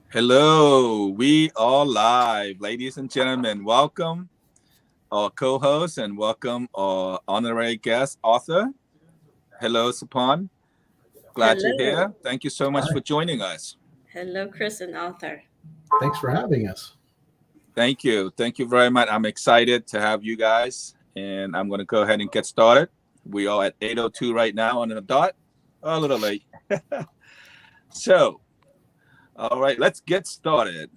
Hello, we are live, ladies and gentlemen. Welcome our co-host and welcome our honorary guest author. Hello, Sapan. Glad you're Hello. here. Thank you so much Hi, for joining us. Hello, Chris and Arthur. thanks for having us. Thank you. Thank you very much. I'm excited to have you guys, and I'm going to go ahead and get started. We are at 8:02 right now on the dot. A little late. So, all right, let's get started.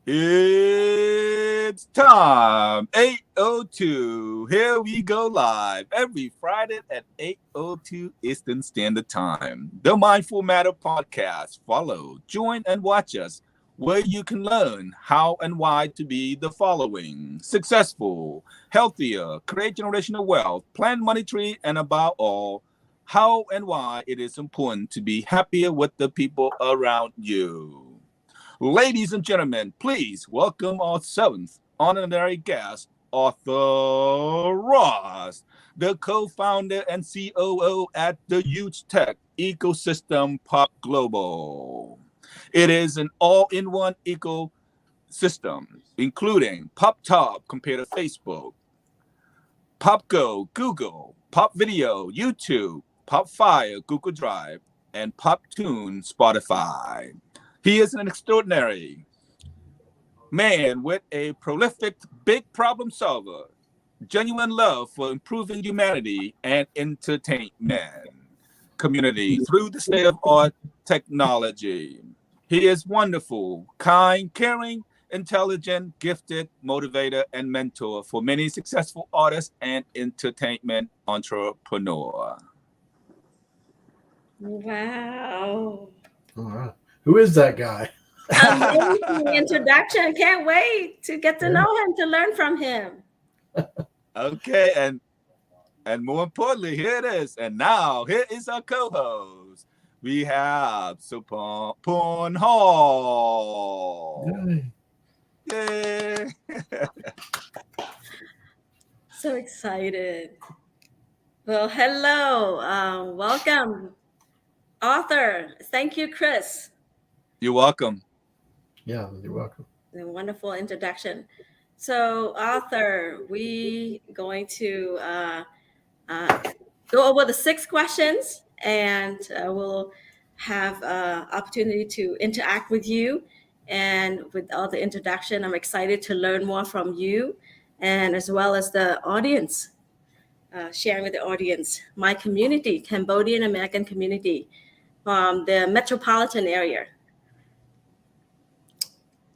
It's time. 8:02. Here we go live every Friday at 8:02 Eastern Standard Time. The Mindful Matter podcast. Follow, join, and watch us where you can learn how and why to be the following: successful, healthier, create generational wealth, plan money tree, and above all, how and why it is important to be happier with the people around you. Ladies and gentlemen, please welcome our seventh honorary guest, Arthur Ross, the co-founder and COO at the huge tech ecosystem Pop Global. It is an all-in-one ecosystem, including PopTop compared to Facebook, PopGo, Google, Pop Video, YouTube, PopFire, Google Drive, and PopTune, Spotify. He is an extraordinary man with a prolific big problem solver, genuine love for improving humanity and entertainment community through the state-of-art technology. He is wonderful, kind, caring, intelligent, gifted, motivator, and mentor for many successful artists and entertainment entrepreneur. Wow. All right. Who is that guy? Amazing introduction. Can't wait to get to Yeah. know him, to learn from him. Okay, and more importantly, here it is. And now here is our co-host. We have Supon Hall. Yay. Yay! So excited. Well, hello. Welcome, Arthur. Thank you, Chris. You're welcome. Yeah, you're welcome. A wonderful introduction. So, Arthur, we going to uh, go over the 6 questions, and we'll have opportunity to interact with you. And with all the introduction, I'm excited to learn more from you, and as well as the audience, sharing with the audience, my community, Cambodian American community from the metropolitan area.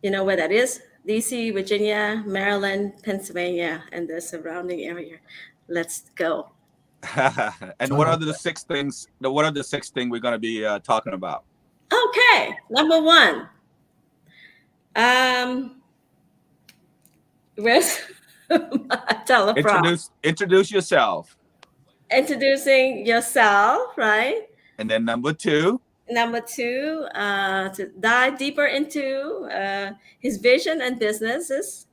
You know where that is? DC, Virginia, Maryland, Pennsylvania, and the surrounding area. Let's go. And what are the 6 things? What are the 6 things we're going to be talking about? Okay, number one. Where's my teleprompter? Introduce yourself, Introducing yourself, right? and then number 2. Number two, to dive deeper into his vision and businesses.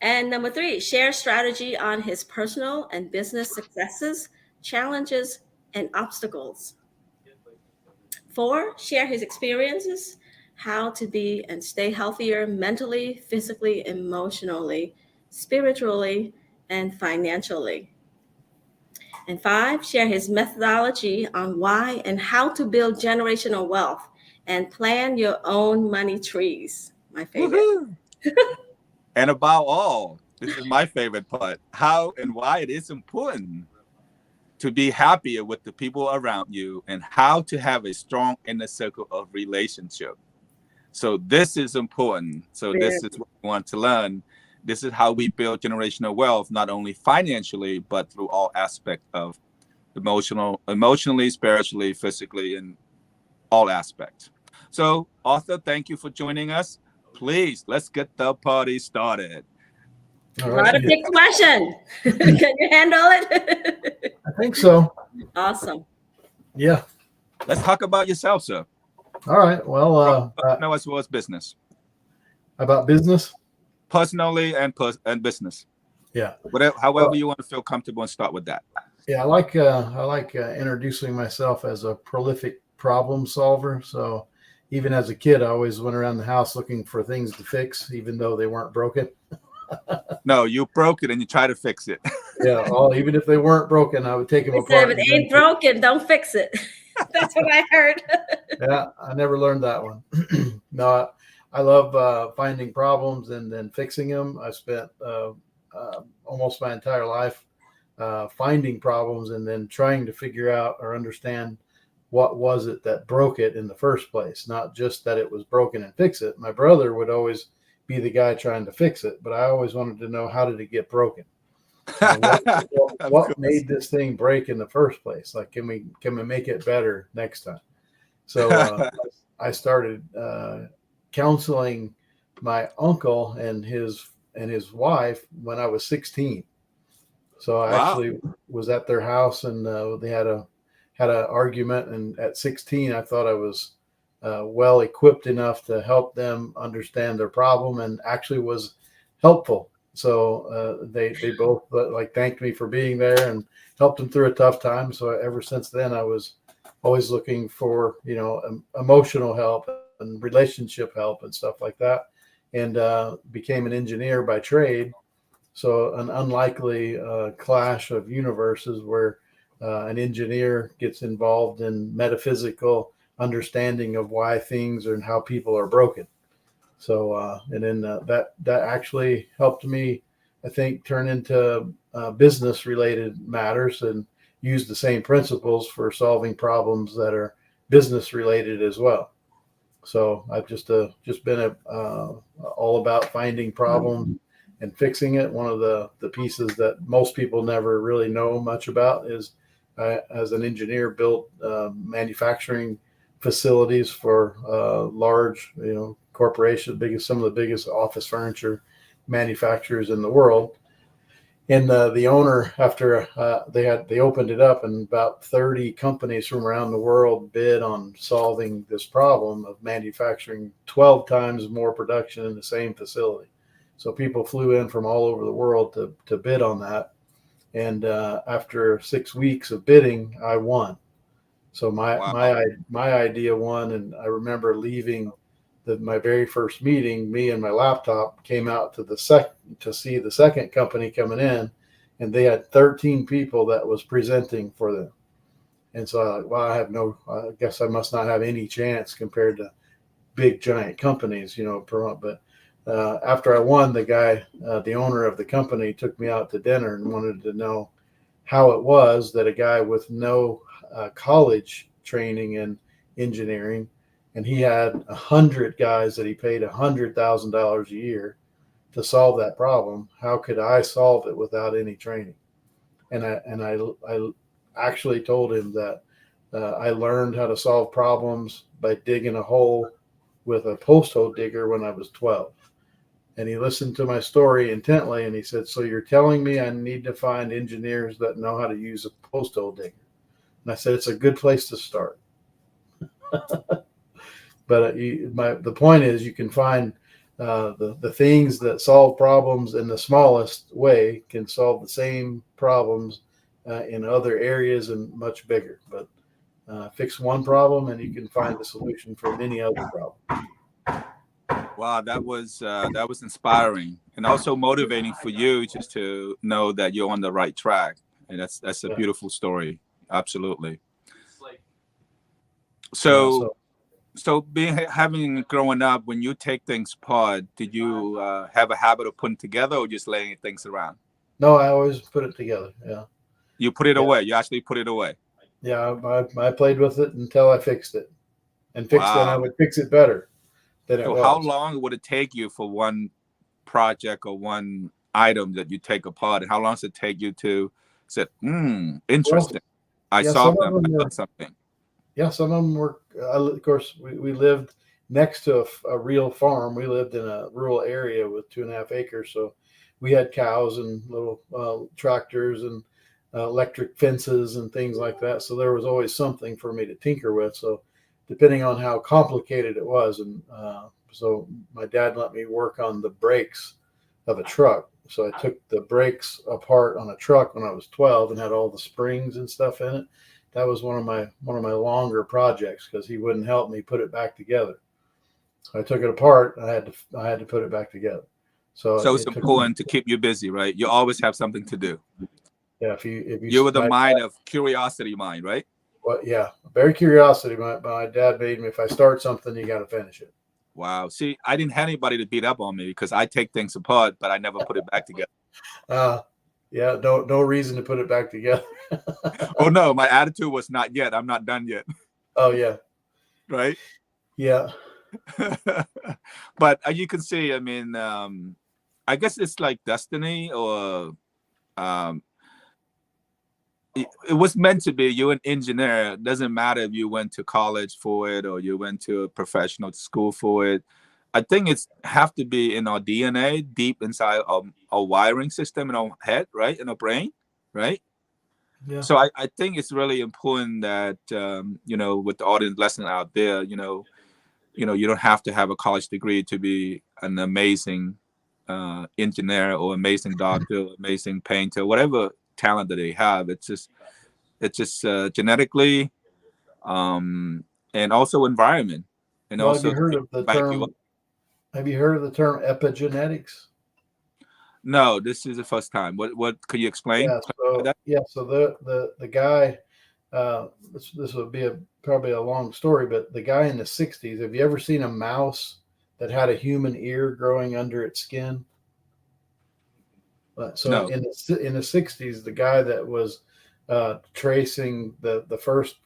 And number three, share strategy on his personal and business successes, challenges, and obstacles. 4, share his experiences, how to be and stay healthier mentally, physically, emotionally, spiritually, and financially. And 5, share his methodology on why and how to build generational wealth and plan your own money trees. My favorite. And above all, this is my favorite part, how and why it is important to be happier with the people around you and how to have a strong inner circle of relationship. So this is important. So this is what we want to learn. This is how we build generational wealth, not only financially, but through all aspects of emotionally, spiritually, physically, and all aspects. So, Arthur, thank you for joining us. Please, let's get the party started. All Not right. a big question. Can you handle it? I think so. Awesome. Yeah. Let's talk about yourself, sir. All right. Well, Personal as well as business. about business. Personally and business. Yeah. Whatever, however you want to feel comfortable, and start with that. Yeah. I like introducing myself as a prolific problem solver. So, even as a kid, I always went around the house looking for things to fix, even though they weren't broken. No, you broke it and you try to fix it. Yeah, even if they weren't broken, I would take them They said apart. if it ain't broken, don't fix it. That's what I heard. Yeah, I never learned that one. No, I love finding problems and then fixing them. I spent almost my entire life finding problems and then trying to figure out or understand what was it that broke it in the first place, not just that it was broken and fix it. My brother would always be the guy trying to fix it, but I always wanted to know, how did it get broken? What made this thing break in the first place? Like, can we make it better next time? So I started counseling my uncle and his wife when I was 16. So I actually was at their house, and they had an argument. And at 16, I thought I was well equipped enough to help them understand their problem, and actually was helpful. So they both thanked me for being there and helped them through a tough time. So ever since then, I was always looking for emotional help and relationship help and stuff like that, and became an engineer by trade. So an unlikely clash of universes where an engineer gets involved in metaphysical understanding of why things and how people are broken. So and then that actually helped me, I think, turn into business related matters and use the same principles for solving problems that are business related as well. So I've just been all about finding problems and fixing it. One of the pieces that most people never really know much about is as an engineer, built manufacturing facilities for large, corporations, some of the biggest office furniture manufacturers in the world. And the owner, after they opened it up, and about 30 companies from around the world bid on solving this problem of manufacturing 12 times more production in the same facility. So people flew in from all over the world to bid on that. And after 6 weeks of bidding, I won. So my idea won, and I remember leaving my very first meeting. Me and my laptop came out to see the second company coming in, and they had 13 people that was presenting for them. And so I thought, I guess I must not have any chance compared to big giant companies, But after I won, the guy, the owner of the company, took me out to dinner and wanted to know how it was that a guy with no college training in engineering, and he had 100 guys that he paid $100,000 a year to solve that problem. How could I solve it without any training? And I actually told him that I learned how to solve problems by digging a hole with a post hole digger when I was 12. And he listened to my story intently, and he said, "So you're telling me I need to find engineers that know how to use a post hole digger?" And I said, "It's a good place to start." But the point is, you can find the things that solve problems in the smallest way can solve the same problems in other areas and much bigger. But fix one problem, and you can find a solution for many other problems. Wow, that was inspiring and also motivating for you, just to know that you're on the right track. And that's a beautiful story. Absolutely. So having growing up, when you take things apart, did you have a habit of putting together, or just laying things around? No, I always put it together. Yeah. You put it away. You actually put it away. Yeah, I played with it until I fixed it, and fixed it. I would fix it better than it was. So how long would it take you for one project or one item that you take apart? And how long does it take you to say, interesting, I solved them, I got something? Yeah, some of them were, of course, we lived next to a real farm. We lived in a rural area with 2.5 acres. So we had cows and little tractors and electric fences and things like that. So there was always something for me to tinker with. So depending on how complicated it was. And so my dad let me work on the brakes of a truck. So I took the brakes apart on a truck when I was 12 and had all the springs and stuff in it. that was one of my longer projects because he wouldn't help me put it back together. I took it apart. I had to put it back together. So it's important to keep you busy, right? You always have something to do. Yeah, if you were the mind of curiosity mind, right? Well, yeah, very curiosity. My dad made me, if I start something, you got to finish it. Wow. See, I didn't have anybody to beat up on me because I take things apart, but I never put it back together. Yeah, no reason to put it back together. Oh no, my attitude was not yet. I'm not done yet. Oh yeah. Right. Yeah. But you can see, I mean, I guess it's like destiny, or it was meant to be. You're an engineer. It doesn't matter if you went to college for it or you went to a professional school for it. I think it's have to be in our DNA, deep inside our wiring system in our head, right? In our brain, right? Yeah. So I think it's really important that, with the audience lesson out there, you don't have to have a college degree to be an amazing engineer or amazing doctor, or amazing painter, whatever talent that they have. It's just genetically, and also environment, and Well, also have you heard of the term? Have you heard of the term epigenetics? No, this is the first time. What could you explain? So the guy, this would be probably a long story, but the guy in the 60s, have you ever seen a mouse that had a human ear growing under its skin? So no. in the 60s, the guy that was tracing the first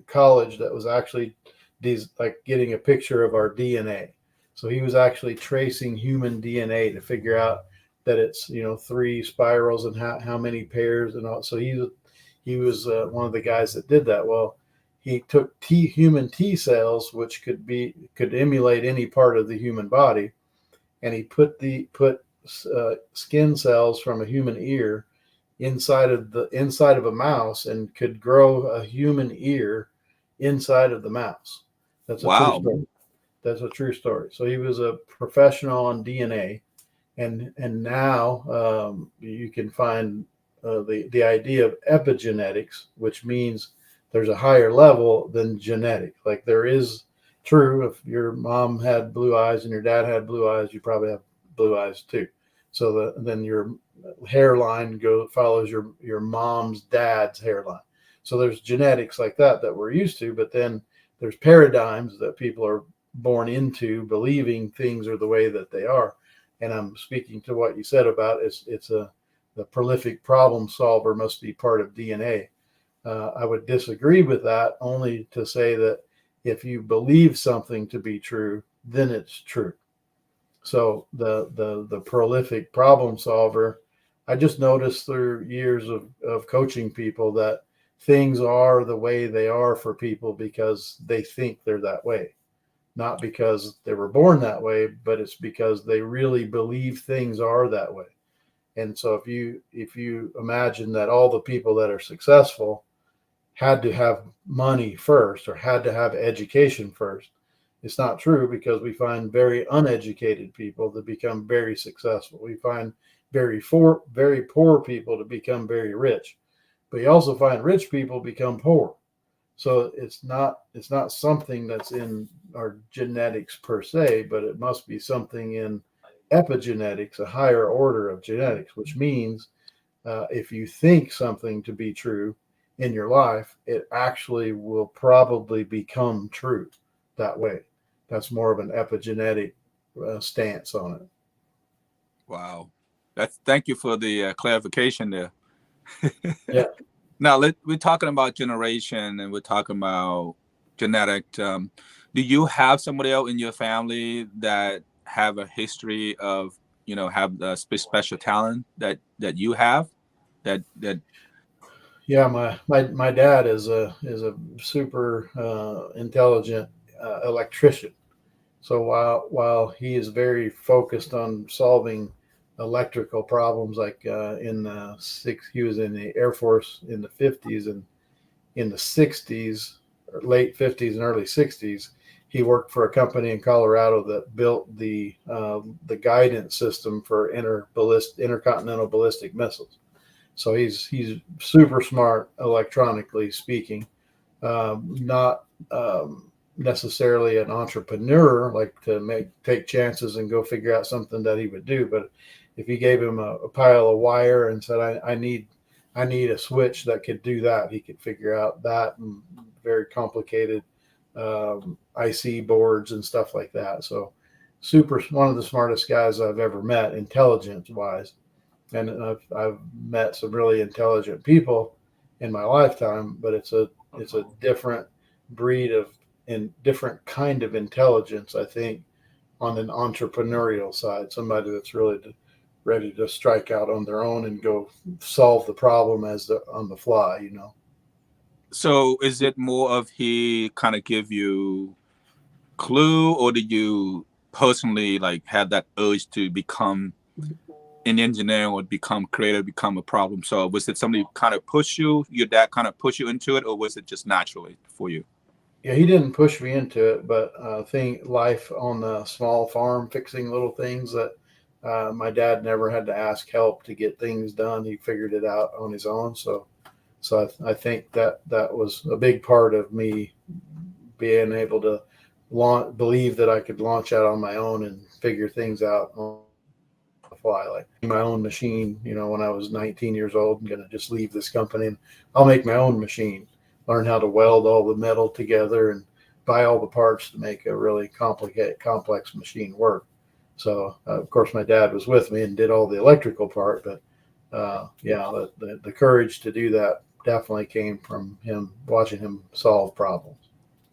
college that was actually getting a picture of our DNA. So he was actually tracing human DNA to figure out that it's 3 spirals and how many pairs and all. So he was one of the guys that did that. Well, he took human T cells, which could emulate any part of the human body, and he put skin cells from a human ear inside of a mouse and could grow a human ear inside of the mouse. That's a true story. That's a true story. So he was a professional on DNA, and now you can find the idea of epigenetics, which means there's a higher level than genetic. Like there is true, if your mom had blue eyes and your dad had blue eyes, you probably have blue eyes too. So then your hairline follows your mom's dad's hairline. So there's genetics like that we're used to, but then there's paradigms that people are born into, believing things are the way that they are. And I'm speaking to what you said about the prolific problem solver must be part of DNA. I would disagree with that, only to say that if you believe something to be true, then it's true. So the prolific problem solver, I just noticed through years of coaching people that things are the way they are for people because they think they're that way. Not because they were born that way, but it's because they really believe things are that way. And so if you imagine that all the people that are successful had to have money first or had to have education first, it's not true, because we find very uneducated people that become very successful. We find very poor people to become very rich, but you also find rich people become poor. So it's not something that's in our genetics per se, but it must be something in epigenetics, a higher order of genetics, which means if you think something to be true in your life, it actually will probably become true that way. That's more of an epigenetic stance on it. Wow. Thank you for the clarification there. Yeah. Now we're talking about generation and we're talking about genetic. Do you have somebody else in your family that have a history of, have a special talent that you have? That Yeah, my dad is a super intelligent electrician. So while he is very focused on solving electrical problems, like he was in the Air Force in the 50s, and in the 60s, late 50s and early 60s, he worked for a company in Colorado that built the guidance system for intercontinental ballistic missiles. So he's super smart electronically speaking. Not necessarily an entrepreneur, like to take chances and go figure out something that he would do. But if you gave him a pile of wire and said, I need a switch that could do that, he could figure out that, and very complicated IC boards and stuff like that. So one of the smartest guys I've ever met, intelligence wise. And I've met some really intelligent people in my lifetime, but it's a different breed of and different kind of intelligence, I think, on an entrepreneurial side. Somebody that's really ready to strike out on their own and go solve the problem on the fly, you know. So is it more of he kind of give you clue, or do you personally like have that urge to become an engineer or become creative, become a problem solver? Was it somebody kind of push you, your dad kind of push you into it, or was it just naturally for you? Yeah, he didn't push me into it, but I think life on the small farm, fixing little things that my dad never had to ask help to get things done. He figured it out on his own. So I think that was a big part of me being able to believe that I could launch out on my own and figure things out on the fly, like my own machine. You know, when I was 19 years old, I'm going to just leave this company and I'll make my own machine, learn how to weld all the metal together and buy all the parts to make a really complex machine work. So, of course, my dad was with me and did all the electrical part, but the courage to do that definitely came from him, watching him solve problems.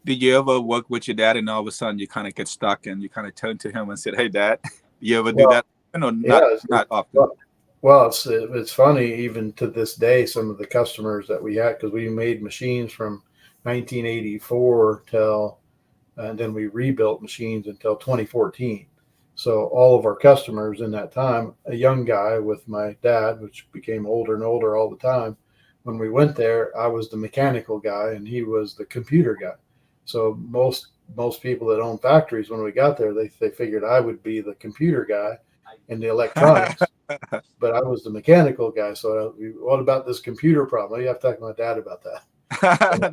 Did you ever work with your dad and all of a sudden you kind of get stuck and you kind of turn to him and said, "Hey, Dad," you ever do that? No, not often. Well, it's funny, even to this day, some of the customers that we had, because we made machines from 1984 and then we rebuilt machines until 2014. So all of our customers in that time, a young guy with my dad, which became older and older all the time. When we went there, I was the mechanical guy and he was the computer guy. So most people that own factories, when we got there, they figured I would be the computer guy and the electronics, but I was the mechanical guy. So what about this computer problem? You have to talk to my dad about that.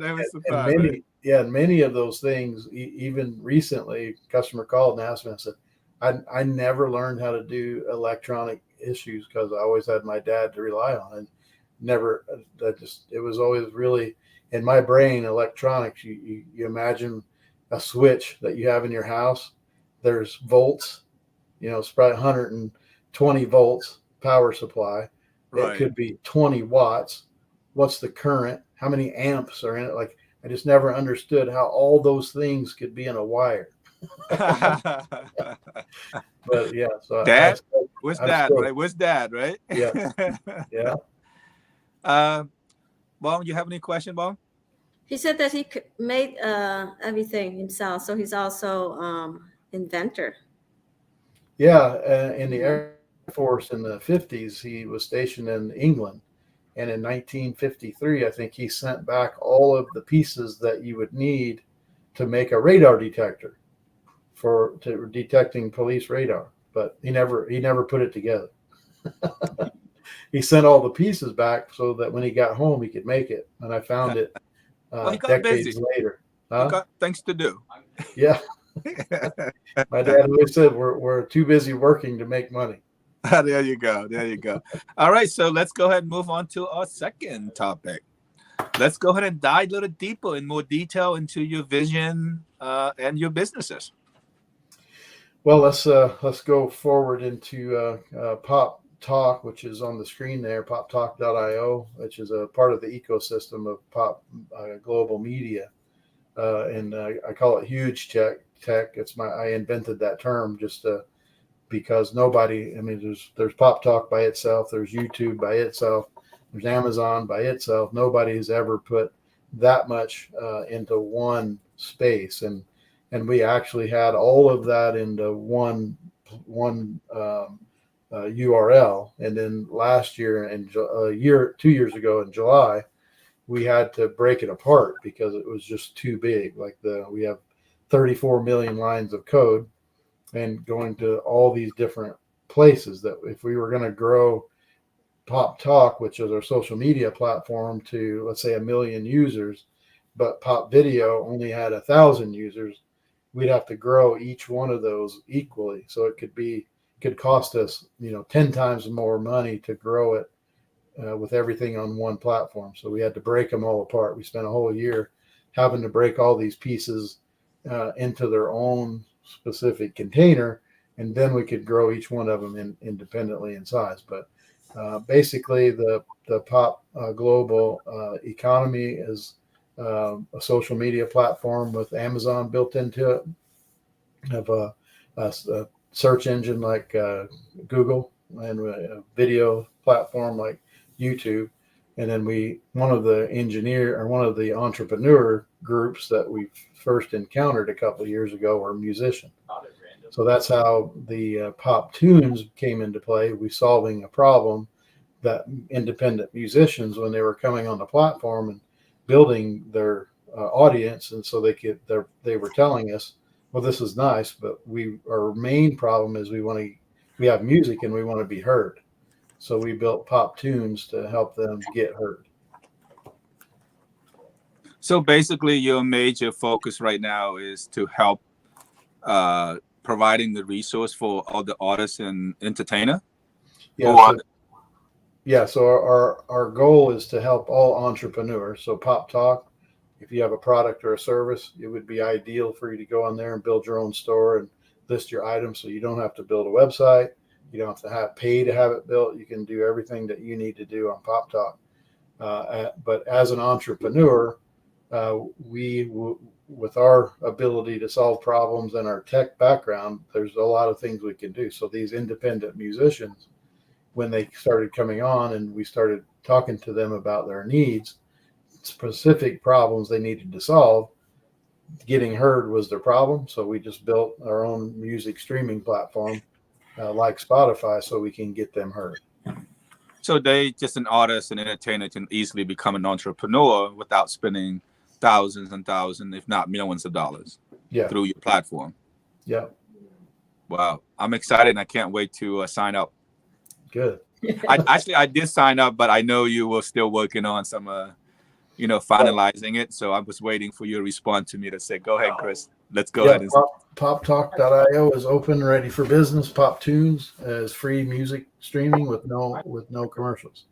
That was surprising. And many of those things, even recently, a customer called and asked me, I said, I never learned how to do electronic issues because I always had my dad to rely on, and it was always really in my brain. Electronics, you imagine a switch that you have in your house. There's volts, it's probably 120 volts power supply. Right. It could be 20 watts. What's the current? How many amps are in it? Like, I just never understood how all those things could be in a wire. But yeah, so Dad, where's Dad? Right? Where's Dad? Right? Yeah, yeah. Bon, you have any question, Bon? He said that he made everything himself, so he's also inventor. Yeah, in the Air Force in the 50s, he was stationed in England, and in 1953, I think he sent back all of the pieces that you would need to make a radar detector to detecting police radar, but he never put it together. He sent all the pieces back so that when he got home he could make it, and I found it decades later. He got things to do. Yeah. My dad always said we're too busy working to make money. There you go. All right, so let's go ahead and move on to our second topic. Let's go ahead and dive a little deeper in more detail into your vision and your businesses. Well, let's go forward into Pop Talk, which is on the screen there, poptalk.io, which is a part of the ecosystem of Pop Global Media, and I call it huge tech. I invented that term just because there's Pop Talk by itself, there's YouTube by itself, there's Amazon by itself. Nobody's ever put that much into one space, and we actually had all of that into one URL. And then last year and 2 years ago in July, we had to break it apart because it was just too big. Like we have 34 million lines of code and going to all these different places that if we were going to grow Pop Talk, which is our social media platform, to let's say 1 million users, but Pop Video only had 1,000 users, we'd have to grow each one of those equally. So it could cost us, 10 times more money to grow it with everything on one platform. So we had to break them all apart. We spent a whole year having to break all these pieces into their own specific container, and then we could grow each one of them independently in size. But basically, the Pop Global economy is a social media platform with Amazon built into it. Have a search engine like Google, and a video platform like YouTube. And then one of the entrepreneur groups that we first encountered a couple of years ago were musicians. So that's how the Pop Tunes came into play. We solving a problem that independent musicians, when they were coming on the platform and building their audience, and so they were telling us, well, this is nice, but our main problem is we have music and we want to be heard. So we built Pop Tunes to help them get heard. So basically, your major focus right now is to help providing the resource for all the artists and entertainer. So our goal is to help all entrepreneurs. So Pop Talk, if you have a product or a service, it would be ideal for you to go on there and build your own store and list your items, so you don't have to build a website. You don't have to pay to have it built. You can do everything that you need to do on Pop Talk. But as an entrepreneur, with our ability to solve problems and our tech background, there's a lot of things we can do. So these independent musicians, when they started coming on and we started talking to them about their needs, specific problems they needed to solve, getting heard was their problem. So we just built our own music streaming platform like Spotify, so we can get them heard. So an artist and entertainer can easily become an entrepreneur without spending thousands and thousands, if not millions of dollars through your platform. Yeah. Wow. I'm excited and I can't wait to sign up. Good. I did sign up, but I know you were still working on some, finalizing it. So I was waiting for you to respond to me to say, go ahead, Chris, let's go ahead. PopTalk.io is open, ready for business. Pop Tunes is free music streaming with no commercials.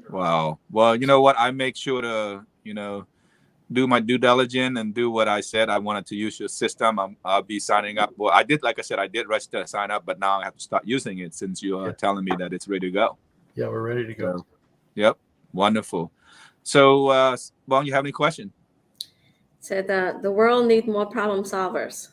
Wow. Well, you know what? I make sure to, do my due diligence and do what I said. I wanted to use your system. I'll be signing up. Well, I did register to sign up, but now I have to start using it since you are telling me that it's ready to go. Yeah, we're ready to go. So, yep. Wonderful. So, Bon, you have any question? Said the world needs more problem solvers.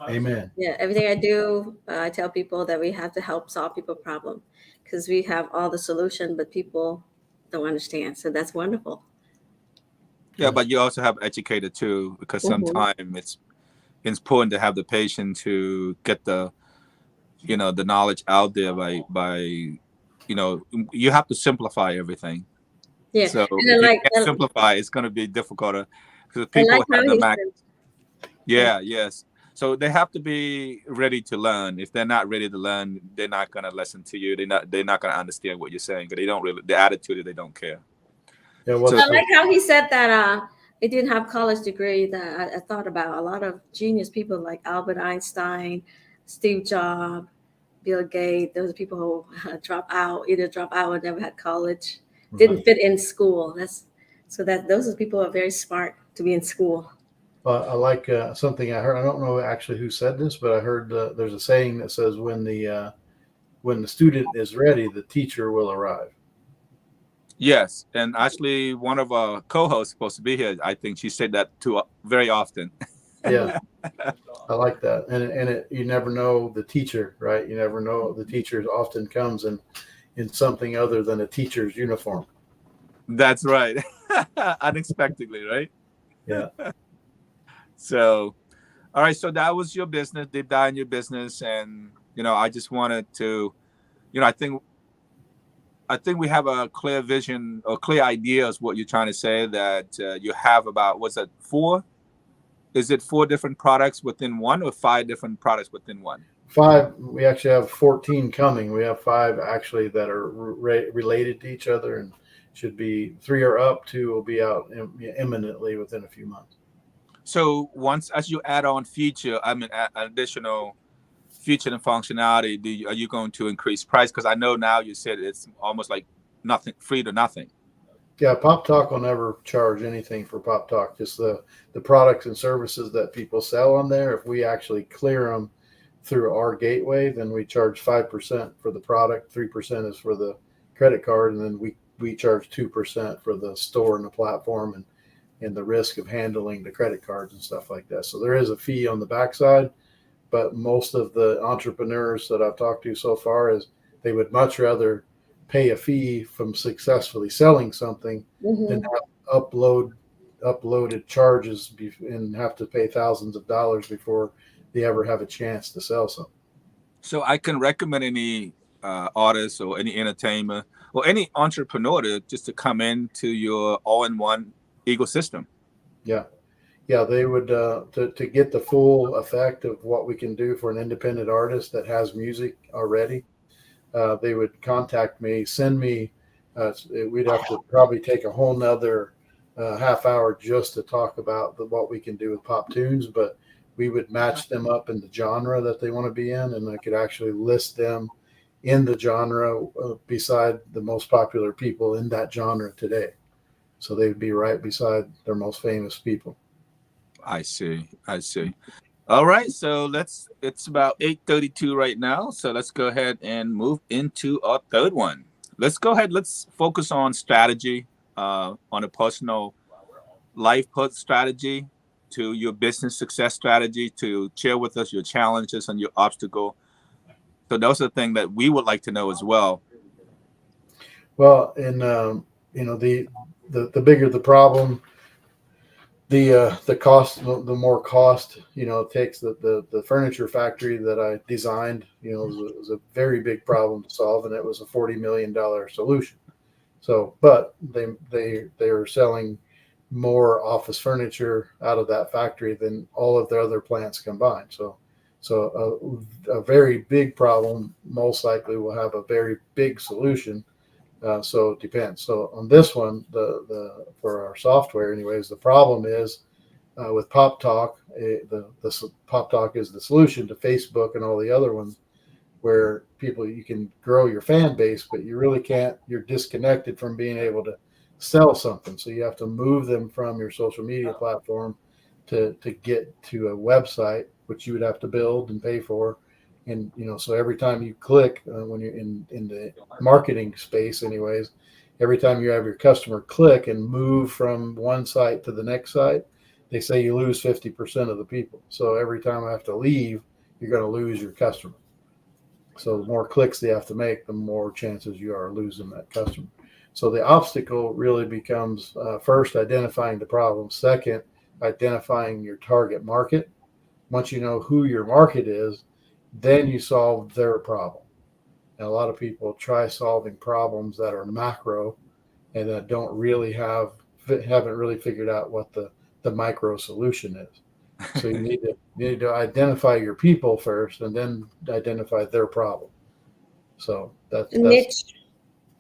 Amen. Yeah, everything I do, I tell people that we have to help solve people's problem, because we have all the solution, but people don't understand. So that's wonderful. Yeah, but you also have educator too, because sometimes it's important to have the patient to get the knowledge out there by you have to simplify everything. Yeah. So if you can't simplify, it's going to be difficult because people have the yes. So they have to be ready to learn. If they're not ready to learn, they're not going to listen to you. They're not going to understand what you're saying, because they don't really, the attitude is they don't care. Yeah, so I like how he said that he didn't have college degree. That I thought about a lot of genius people like Albert Einstein, Steve Jobs, Bill Gates. Those are people who either drop out or never had college, didn't fit in school. Those are people who are very smart to be in school. I like something I heard. I don't know actually who said this, but I heard there's a saying that says when the student is ready, the teacher will arrive. Yes, and actually, one of our co-hosts supposed to be here. I think she said that too very often. Yeah, I like that, and you never know the teacher, right? You never know the teacher often comes in something other than a teacher's uniform. That's right, unexpectedly, right? Yeah. So, all right. So that was your business, deep dive in your business, and I just wanted to, I think we have a clear vision or clear idea of what you're trying to say, that you have about, what's that, 4? Is it 4 different products within one, or 5 different products within one? 5. We actually have 14 coming. We have 5 actually that are related to each other, and should be 3 are up. 2 will be out imminently within a few months. So once as you add on feature, I mean additional feature and functionality, are you going to increase price? Because I know now you said it's almost like nothing, free to nothing. Yeah, Pop Talk will never charge anything for Pop Talk. Just the products and services that people sell on there. If we actually clear them through our gateway, then we charge 5% for the product, 3% is for the credit card, and then we charge 2% for the store and the platform and the risk of handling the credit cards and stuff like that. So there is a fee on the backside, but most of the entrepreneurs that I've talked to so far is they would much rather pay a fee from successfully selling something than have uploaded charges and have to pay thousands of dollars before they ever have a chance to sell something. So I can recommend any artist or any entertainer or any entrepreneur just to come into your all-in-one ecosystem. Yeah, they would to get the full effect of what we can do for an independent artist that has music already. They would contact me, send me. We'd have to probably take a whole nother half hour just to talk about what we can do with Pop Tunes, but we would match them up in the genre that they want to be in, and I could actually list them in the genre beside the most popular people in that genre today. So they'd be right beside their most famous people. I see. All right, so it's about 8:32 right now. So let's go ahead and move into our third one. Let's go ahead. Let's focus on strategy, on a personal life strategy to your business success strategy, to share with us your challenges and your obstacle. So those are the things that we would like to know as well. Well, and the bigger the problem, the cost, the more cost, it takes. The furniture factory that I designed, was a very big problem to solve, and it was a $40 million solution. So, but they were selling more office furniture out of that factory than all of the other plants combined. So a very big problem most likely will have a very big solution. So it depends. So on this one, the for our software, anyways, the problem is with Pop Talk. The Pop Talk is the solution to Facebook and all the other ones, where you can grow your fan base, but you really can't. You're disconnected from being able to sell something. So you have to move them from your social media platform to get to a website, which you would have to build and pay for. And, so every time you click, when you're in the marketing space anyways, every time you have your customer click and move from one site to the next site, they say you lose 50% of the people. So every time I have to leave, you're going to lose your customer. So the more clicks they have to make, the more chances you are losing that customer. So the obstacle really becomes first, identifying the problem. Second, identifying your target market. Once you know who your market is, then you solve their problem. And a lot of people try solving problems that are macro and that don't really haven't really figured out what the micro solution is. So you need to identify your people first and then identify their problem. So that's niche.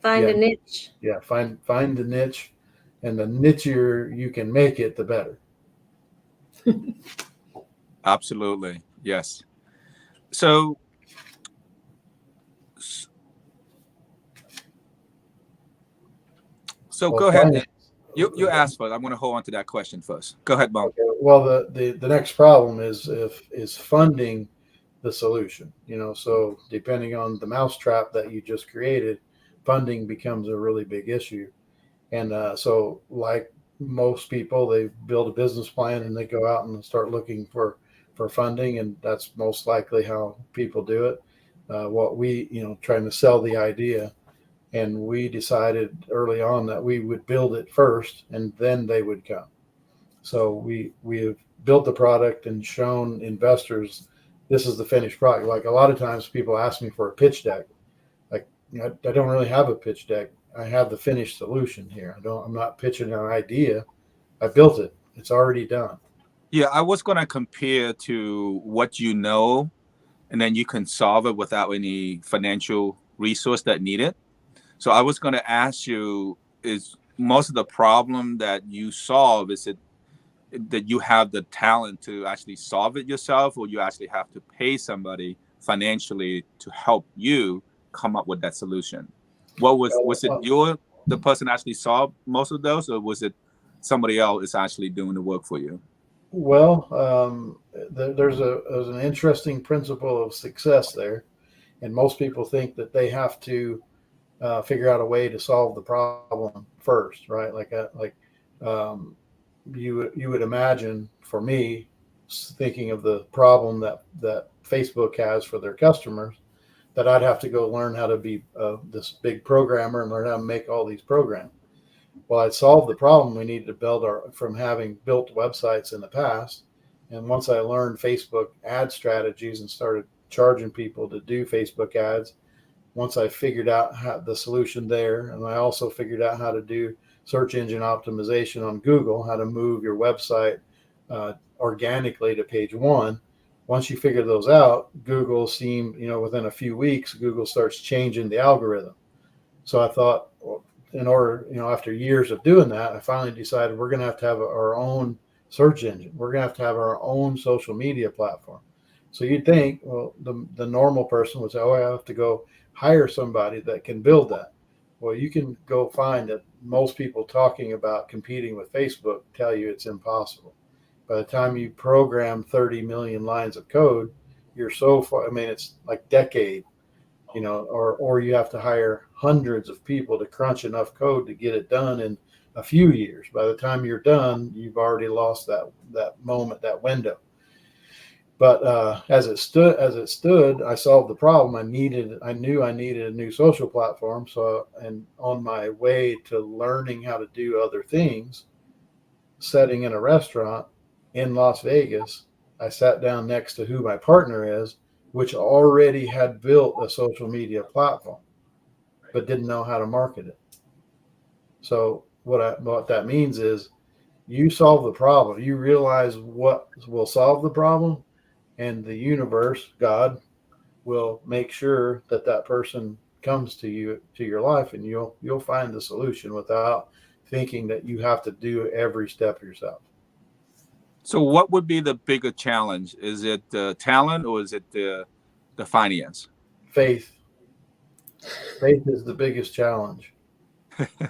Find a niche. Yeah, find the niche, and the nichier you can make it, the better. Absolutely. Yes. So go ahead. You asked for it. I'm going to hold on to that question first. Go ahead, Bob. Okay. Well, the next problem is funding the solution. So depending on the mousetrap that you just created, funding becomes a really big issue. And so, like most people, they build a business plan and they go out and start looking for funding, and that's most likely how people do it. What we, trying to sell the idea, and we decided early on that we would build it first, and then they would come. So we have built the product and shown investors this is the finished product. Like a lot of times, people ask me for a pitch deck. Like, I don't really have a pitch deck. I have the finished solution here. I'm not pitching an idea. I built it. It's already done. Yeah, I was going to compare to what and then you can solve it without any financial resource that needed. So I was going to ask you, is most of the problem that you solve, is it that you have the talent to actually solve it yourself, or you actually have to pay somebody financially to help you come up with that solution? What was it the person actually solved most of those, or was it somebody else is actually doing the work for you? Well, there's an interesting principle of success there, and most people think that they have to figure out a way to solve the problem first, right? Um, you would imagine, for me, thinking of the problem that Facebook has for their customers, that I'd have to go learn how to be this big programmer and learn how to make all these programs. Well, I'd solved the problem we needed to build from having built websites in the past. And once I learned Facebook ad strategies and started charging people to do Facebook ads, once I figured out the solution there, and I also figured out how to do search engine optimization on Google, how to move your website organically to page one. Once you figure those out, Google within a few weeks, Google starts changing the algorithm. So I thought, well, in order, after years of doing that, I finally decided we're going to have our own search engine. We're going to have our own social media platform. So you'd think, well, the normal person would say, oh, I have to go hire somebody that can build that. Well, you can go find that most people talking about competing with Facebook tell you it's impossible. By the time you program 30 million lines of code, you're so far, it's like decade, or you have to hire hundreds of people to crunch enough code to get it done in a few years. By the time you're done, you've already lost that moment, that window. But as it stood, I solved the problem. I knew I needed a new social platform. So, and on my way to learning how to do other things, setting in a restaurant in Las Vegas, I sat down next to who my partner is, which already had built a social media platform, but didn't know how to market it. So what that means is, you solve the problem. You realize what will solve the problem, and the universe, God, will make sure that person comes to you, to your life, and you'll find the solution without thinking that you have to do every step yourself. So what would be the bigger challenge? Is it the talent, or is it the finance? Faith. Faith is the biggest challenge.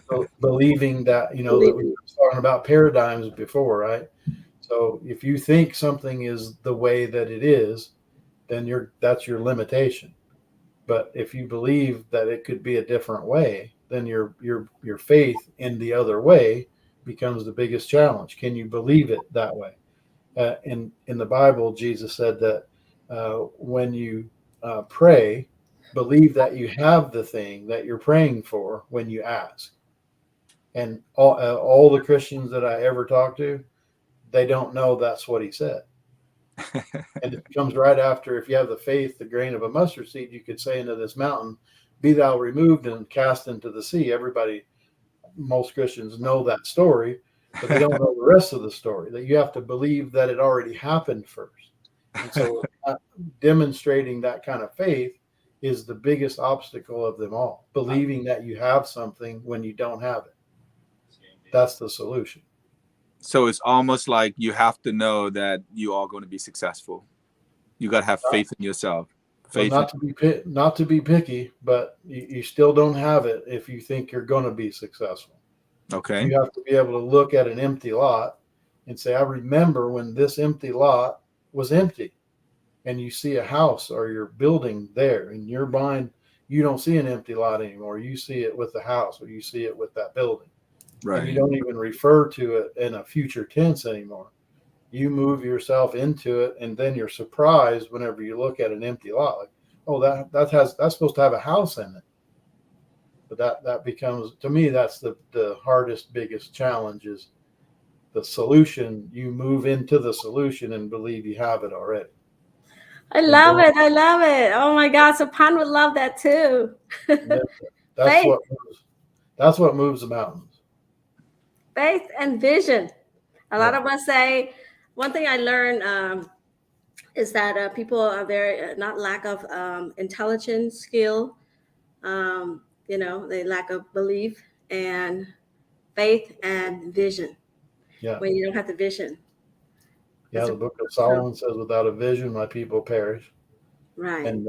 So believing that, that we were talking about paradigms before, right? So if you think something is the way that it is, then that's your limitation. But if you believe that it could be a different way, then your faith in the other way becomes the biggest challenge. Can you believe it that way? In the Bible, Jesus said that when you pray, believe that you have the thing that you're praying for when you ask. And all the Christians that I ever talked to, they don't know that's what he said. And it comes right after, if you have the faith, the grain of a mustard seed, you could say into this mountain, be thou removed and cast into the sea. Most Christians know that story, but they don't know the rest of the story, that you have to believe that it already happened first. And so demonstrating that kind of faith is the biggest obstacle of them all. Believing that you have something when you don't have it. That's the solution. So it's almost like you have to know that you are going to be successful. You got to have faith in yourself. Faith. Well, not to be picky, but you still don't have it if you think you're going to be successful. Okay. You have to be able to look at an empty lot and say, I remember when this empty lot was empty. And you see a house or you're building there, in your mind, you don't see an empty lot anymore. You see it with the house, or you see it with that building. Right. And you don't even refer to it in a future tense anymore. You move yourself into it, and then you're surprised whenever you look at an empty lot. Like, oh, that's supposed to have a house in it. But that becomes, to me, that's the hardest, biggest challenge, is the solution. You move into the solution and believe you have it already. I love it. I love it. Oh my God. So Pan would love that too. Yeah, that's what moves the mountains. Faith and vision. A lot of us say, one thing I learned is that people are very not lack of intelligence, skill. They lack of belief and faith and vision. Yeah. When you don't have the vision, Yeah. The book of Solomon says, without a vision, my people perish. right? And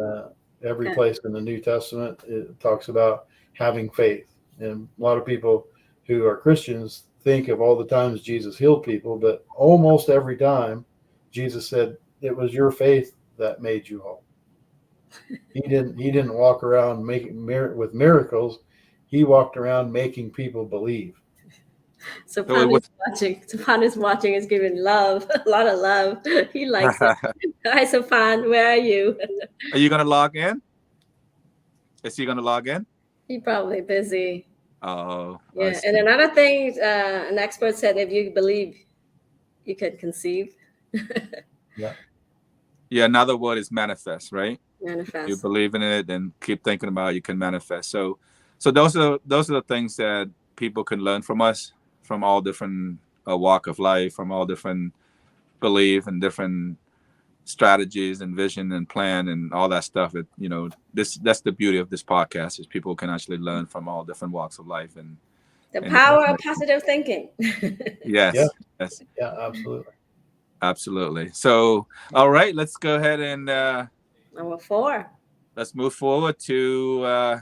every place in the New Testament, it talks about having faith. And a lot of people who are Christians think of all the times Jesus healed people, but almost every time Jesus said, it was your faith that made you whole. He didn't walk around making with miracles. He walked around making people believe. So So it Pan was. is watching. So Pan is watching. Is giving love, a lot of love. He likes it. Hi, so Pan, where are you? Are you gonna log in? Is he gonna log in? He probably busy. Oh, I Yeah, see. and another thing, an expert said, if you believe, you can conceive. Yeah. Yeah, another word is manifest, right? Manifest. You believe in it and keep thinking about it, you can manifest. So those are the things that people can learn from us, from all different walk of life, from all different belief and different strategies and vision and plan and all that stuff. That's the beauty of this podcast, is people can actually learn from all different walks of life and The and power of positive thinking. yes, Yeah. yes, Yeah, absolutely. absolutely. So all right, let's go ahead and Number 4. let's move forward to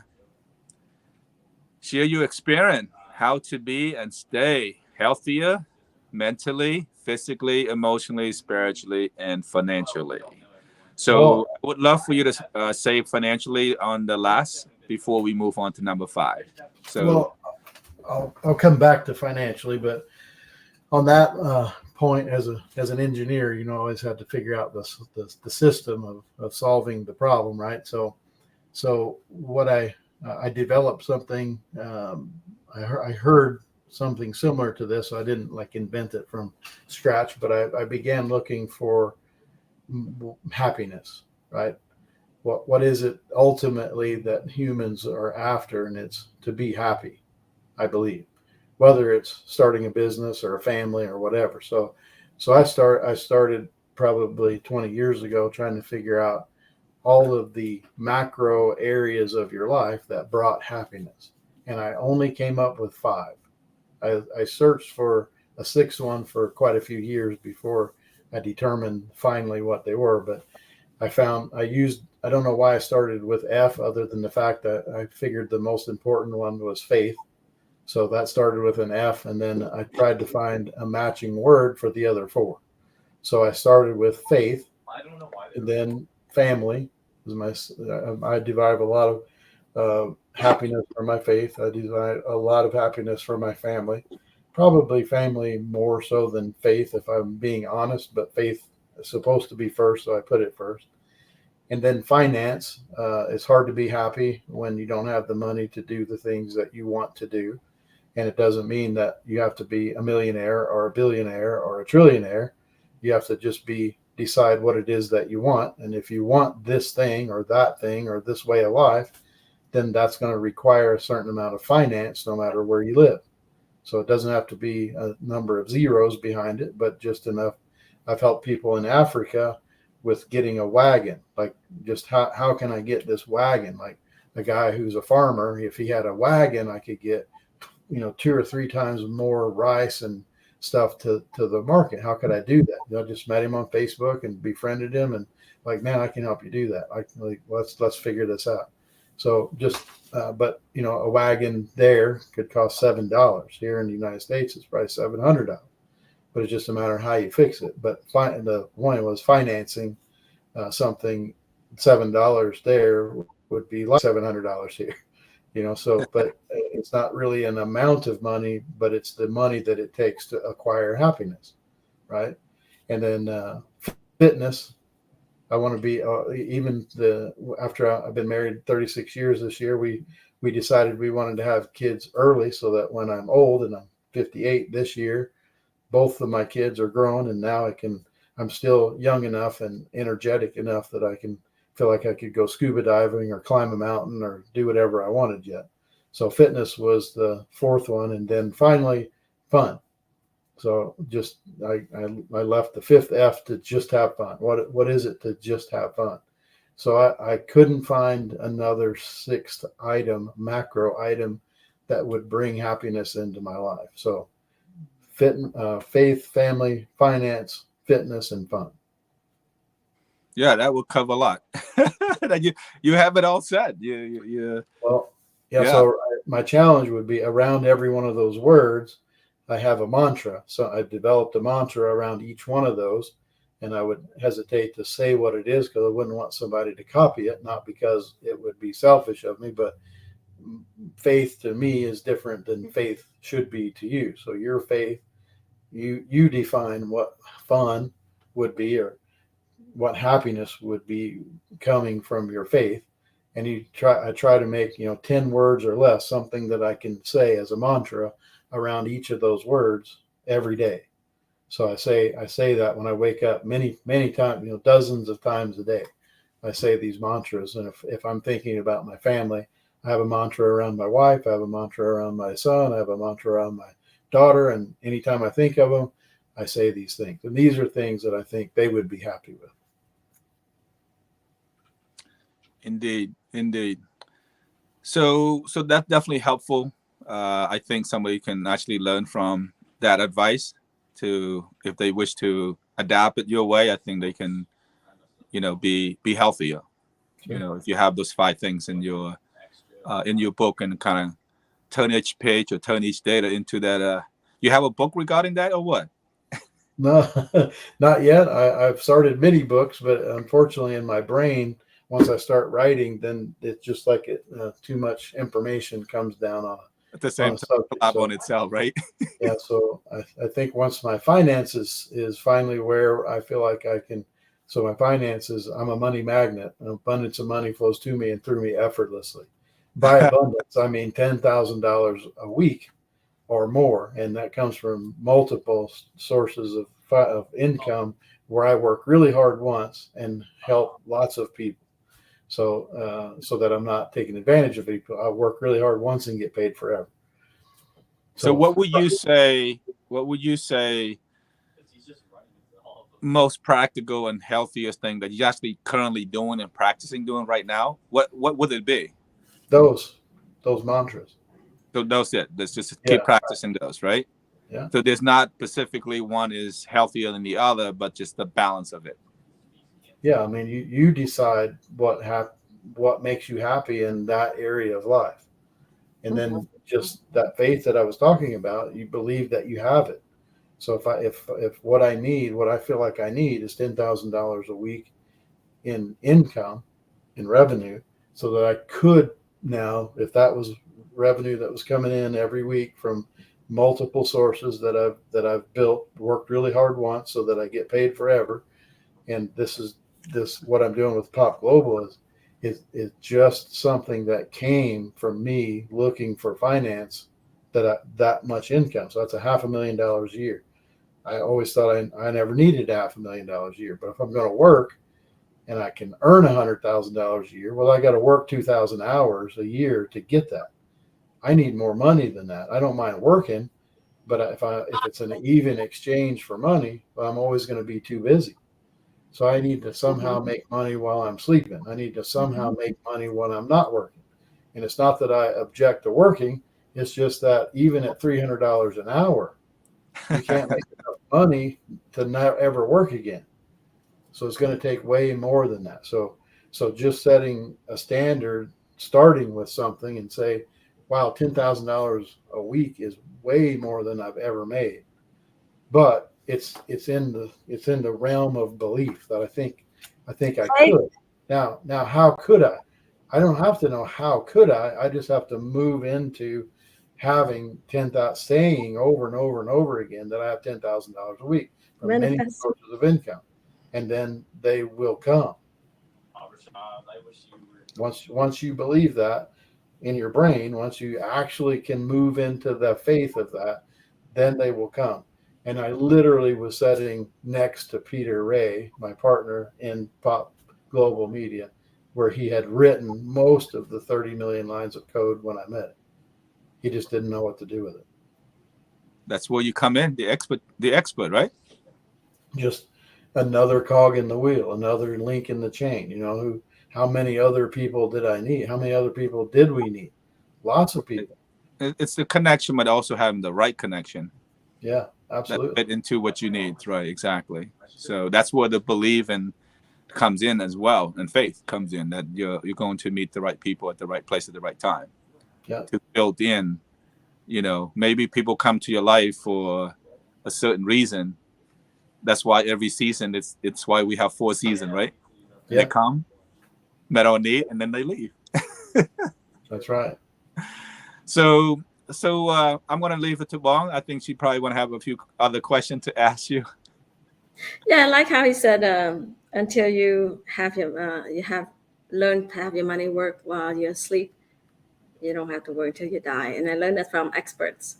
share your experience, how to be and stay healthier mentally, physically, emotionally, spiritually, and financially. So Well, I would love for you to say financially on the last before we move on to number 5. So I'll come back to financially, but on that point, as an engineer, always had to figure out the system of solving the problem, right? So what I developed something. I heard something similar to this. So I didn't like invent it from scratch, but I began looking for happiness, right? What is it ultimately that humans are after? And it's to be happy, I believe, whether it's starting a business or a family or whatever. So I started probably 20 years ago trying to figure out all of the macro areas of your life that brought happiness. And I only came up with 5. I searched for a 6th one for quite a few years before I determined finally what they were. But I don't know why I started with F, other than the fact that I figured the most important one was faith. So that started with an F, and then I tried to find a matching word for the other 4. So I started with faith, and then family. I derive a lot of happiness from my faith. I derive a lot of happiness from my family. Probably family more so than faith, if I'm being honest, but faith is supposed to be first, so I put it first. And then finance. It's hard to be happy when you don't have the money to do the things that you want to do. And it doesn't mean that you have to be a millionaire or a billionaire or a trillionaire. You have to just decide what it is that you want. And if you want this thing or that thing or this way of life, then that's going to require a certain amount of finance no matter where you live. So it doesn't have to be a number of zeros behind it, but just enough. I've helped people in Africa with getting a wagon. Like, just how can I get this wagon? Like, a guy who's a farmer, if he had a wagon, I could get 2 or 3 times more rice and stuff to the market. How could I do that? I just met him on Facebook and befriended him, and like, man, I can help you do that. Let's figure this out. So just but a wagon there could cost $7. Here in the United States, it's probably $700. But it's just a matter of how you fix it. But the point was financing something. $7 there would be like $700 here. So, but it's not really an amount of money, but it's the money that it takes to acquire happiness, right? And then fitness. I want to be after I've been married 36 years this year, we decided we wanted to have kids early so that when I'm old, and I'm 58 this year, both of my kids are grown, and now I'm still young enough and energetic enough that I can feel like I could go scuba diving or climb a mountain or do whatever I wanted yet. So fitness was the 4th one. And then finally, fun. So just I left the fifth F to just have fun. What is it to just have fun? So I couldn't find another sixth item, macro item, that would bring happiness into my life. So faith, family, finance, fitness, and fun. Yeah, that would cover a lot. you have it all set. Well, yeah. Yeah. So my challenge would be around every one of those words, I have a mantra. So I developed a mantra around each one of those, and I would hesitate to say what it is because I wouldn't want somebody to copy it, not because it would be selfish of me, but faith to me is different than faith should be to you. So your faith, you define what fun would be or what happiness would be coming from your faith, and I try to make 10 words or less, something that I can say as a mantra around each of those words every day. So I say that when I wake up many times, dozens of times a day. I say these mantras, and if I'm thinking about my family, I have a mantra around my wife, I have a mantra around my son, I have a mantra around my daughter, and anytime I think of them, I say these things. And these are things that I think they would be happy with. Indeed. So that's definitely helpful. I think somebody can actually learn from that advice if they wish to adapt it your way. I think they can, be healthier. Sure. If you have those 5 things in your book and kind of turn each page or turn each data into that. You have a book regarding that or what? No, not yet. I've started many books, but unfortunately in my brain, once I start writing, then it's just like too much information comes down on At the same time, on itself, right? Yeah. So I think once my finances is finally where I feel like I can, so my finances, I'm a money magnet. An abundance of money flows to me and through me effortlessly. By abundance, I mean $10,000 a week or more, and that comes from multiple sources of income where I work really hard once and help lots of people. So so that I'm not taking advantage of people. I work really hard once and get paid forever. So what would you say? Most practical and healthiest thing that you're actually currently doing and practicing doing right now? What would it be? Those mantras. So those it. Let's just keep Yeah. practicing those, right? Yeah. So there's not specifically one is healthier than the other, but just the balance of it. Yeah, I mean, you decide what makes you happy in that area of life, and then just that faith that I was talking about, you believe that you have it. So if what I need, what I feel like I need, is $10,000 a week in income, in revenue, so that I could now, if that was revenue that was coming in every week from multiple sources that I've built, worked really hard once, so that I get paid forever, and this what I'm doing with Pop Global is just something that came from me looking for finance that much income. So that's $500,000 a year. I always thought I never needed $500,000 a year, but if I'm going to work and I can earn $100,000 a year, well, I got to work 2,000 hours a year to get that. I need more money than that. I don't mind working, but if it's an even exchange for money, well, I'm always going to be too busy. So I need to somehow make money while I'm sleeping. I need to somehow make money when I'm not working. And it's not that I object to working. It's just that even at $300 an hour, you can't make enough money to not ever work again. So it's going to take way more than that. So just setting a standard, starting with something and say, wow, $10,000 a week is way more than I've ever made. But it's in the realm of belief that I think I could. Now how could I? I don't have to know how could I. I just have to move into having 10,000, saying over and over and over again that I have $10,000 a week from many sources of income, and then they will come. Once you believe that in your brain, once you actually can move into the faith of that, then they will come. And I literally was sitting next to Peter Ray, my partner in Pop Global Media, where he had written most of the 30 million lines of code when I met him. He just didn't know what to do with it. That's where you come in, the expert, right? Just another cog in the wheel, another link in the chain. How many other people did I need? How many other people did we need? Lots of people. It's the connection, but also having the right connection. Yeah, absolutely. That fit into what you need, right? Exactly. So that's where the belief and comes in as well, and faith comes in, that you're going to meet the right people at the right place at the right time. Yeah. To build in, maybe people come to your life for a certain reason. That's why every season, it's why we have 4 seasons, right? And Yeah. they come, met our need, and then they leave. That's right. So I'm going to leave it to Bong. I think she probably want to have a few other questions to ask you. Yeah, I like how he said, until you have you have learned to have your money work while you're asleep, you don't have to work until you die. And I learned that from experts.